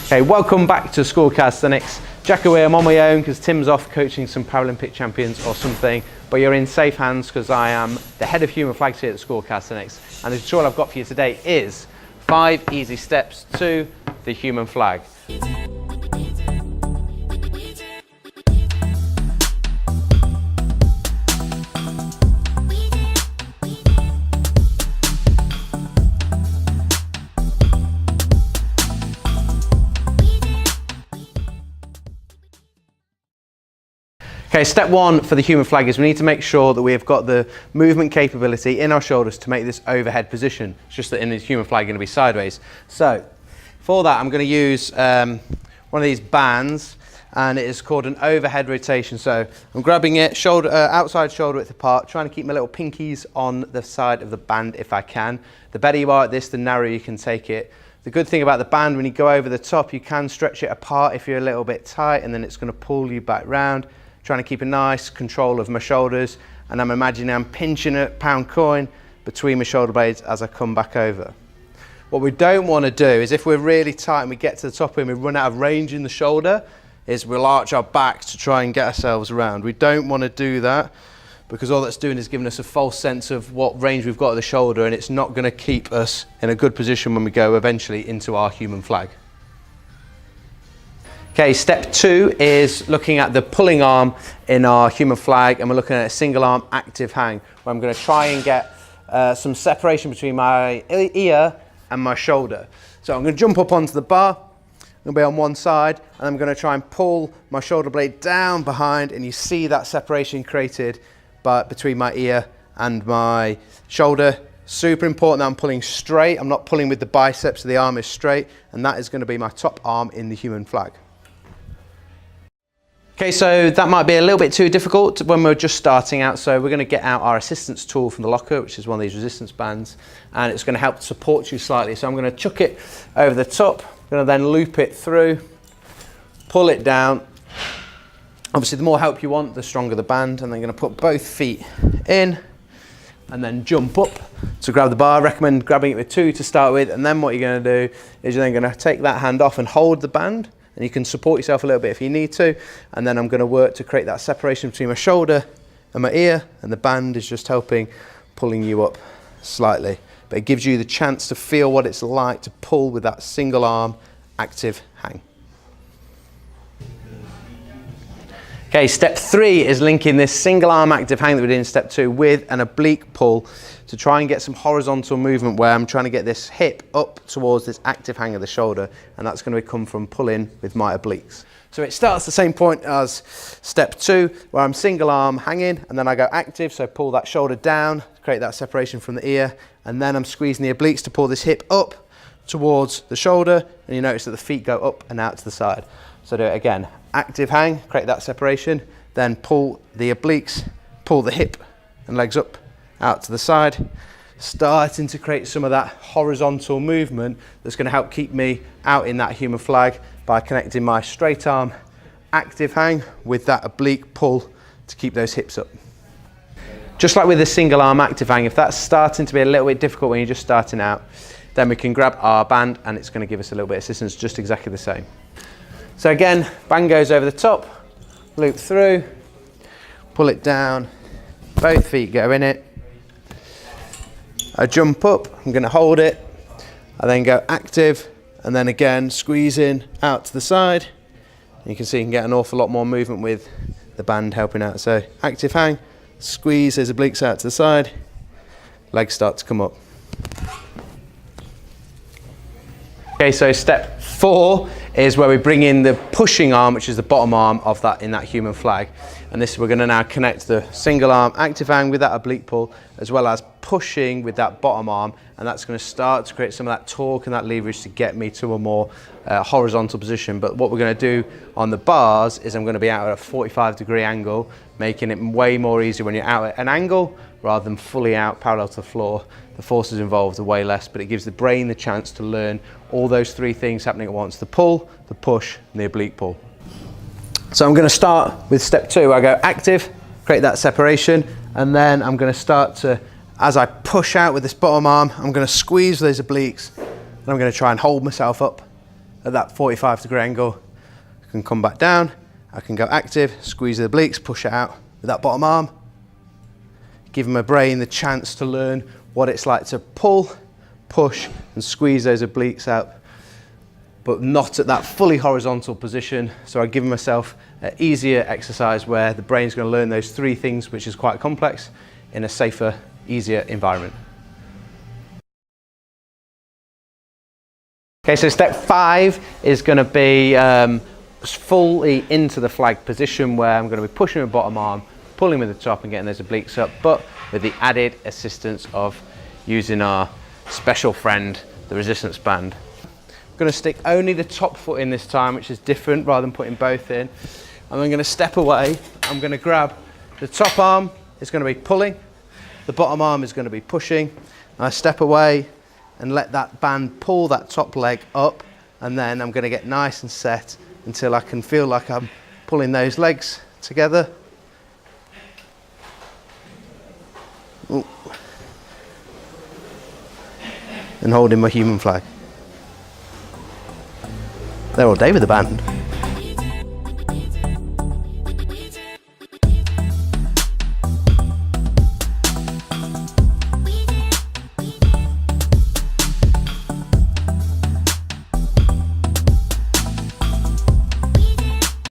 Okay, welcome back to School Calisthenics. Jack away, I'm on my own because Tim's off coaching some Paralympic champions or something, but you're in safe hands because I am the head of human flags here at School Calisthenics, and the tutorial I've got for you today is 5 easy steps to the human flag. Okay, step 1 for the human flag is we need to make sure that we have got the movement capability in our shoulders to make this overhead position. It's just that in the human flag, going to be sideways. So for that, I'm going to use one of these bands, and it is called an overhead rotation. So I'm grabbing it shoulder, outside shoulder width apart, trying to keep my little pinkies on the side of the band if I can. The better you are at this, the narrower you can take it. The good thing about the band, when you go over the top, you can stretch it apart if you're a little bit tight, and then it's going to pull you back round. Trying to keep a nice control of my shoulders, and I'm imagining I'm pinching a pound coin between my shoulder blades as I come back over. What we don't want to do is, if we're really tight and we get to the top and we run out of range in the shoulder, is we'll arch our back to try and get ourselves around. We don't want to do that, because all that's doing is giving us a false sense of what range we've got at the shoulder, and it's not going to keep us in a good position when we go eventually into our human flag. Okay, step 2 is looking at the pulling arm in our human flag, and we're looking at a single arm active hang, where I'm going to try and get some separation between my ear and my shoulder. So I'm going to jump up onto the bar, I'm going to be on one side, and I'm going to try and pull my shoulder blade down behind, and you see that separation created between my ear and my shoulder. Super important that I'm pulling straight, I'm not pulling with the biceps, so the arm is straight, and that is going to be my top arm in the human flag. Okay, so that might be a little bit too difficult when we're just starting out, so we're going to get out our assistance tool from the locker, which is one of these resistance bands, and it's going to help support you slightly. So I'm going to chuck it over the top, I'm going to then loop it through, pull it down. Obviously the more help you want, the stronger the band, and then going to put both feet in and then jump up to grab the bar. I recommend grabbing it with 2 to start with, and then what you're going to do is you're then going to take that hand off and hold the band. And you can support yourself a little bit if you need to, and then I'm going to work to create that separation between my shoulder and my ear, and the band is just helping pulling you up slightly, but it gives you the chance to feel what it's like to pull with that single arm active hang. Okay, step 3 is linking this single arm active hang that we did in step 2 with an oblique pull to try and get some horizontal movement, where I'm trying to get this hip up towards this active hang of the shoulder, and that's going to come from pulling with my obliques. So it starts the same point as step 2, where I'm single arm hanging, and then I go active, so pull that shoulder down, create that separation from the ear, and then I'm squeezing the obliques to pull this hip up towards the shoulder, and you notice that the feet go up and out to the side. So do it again. Active hang, create that separation, then pull the obliques, pull the hip and legs up, out to the side, starting to create some of that horizontal movement that's going to help keep me out in that human flag by connecting my straight arm active hang with that oblique pull to keep those hips up. Just like with the single arm active hang, if that's starting to be a little bit difficult when you're just starting out, then we can grab our band and it's going to give us a little bit of assistance, just exactly the same. So again, band goes over the top, loop through, pull it down, both feet go in it. I jump up, I'm going to hold it, I then go active, and then again squeeze in out to the side. And you can see you can get an awful lot more movement with the band helping out. So active hang, squeeze those obliques out to the side, legs start to come up. Okay, so step 4 is where we bring in the pushing arm, which is the bottom arm of that in that human flag. And this, we're going to now connect the single arm active hang with that oblique pull, as well as pushing with that bottom arm, and that's going to start to create some of that torque and that leverage to get me to a more horizontal position. But what we're going to do on the bars is I'm going to be out at a 45-degree angle, making it way more easy when you're out at an angle rather than fully out parallel to the floor. The forces involved are way less, but it gives the brain the chance to learn all those 3 things happening at once: the pull, the push, and the oblique pull. So I'm going to start with step 2. I go active, create that separation, and then I'm going to start to, as I push out with this bottom arm, I'm going to squeeze those obliques, and I'm going to try and hold myself up at that 45-degree angle. I can come back down, I can go active, squeeze the obliques, push it out with that bottom arm. Give my brain the chance to learn what it's like to pull, push, and squeeze those obliques out, but not at that fully horizontal position. So I give myself an easier exercise where the brain's going to learn those three things, which is quite complex, in a safer, easier environment. Okay, so step 5 is going to be fully into the flag position, where I'm going to be pushing with the bottom arm, pulling with the top and getting those obliques up, but with the added assistance of using our special friend, the resistance band. I'm going to stick only the top foot in this time, which is different, rather than putting both in. And I'm going to step away. I'm going to grab the top arm, is going to be pulling, the bottom arm is going to be pushing. And I step away and let that band pull that top leg up, and then I'm going to get nice and set until I can feel like I'm pulling those legs together. Ooh. And holding my human flag. They're all day with the band.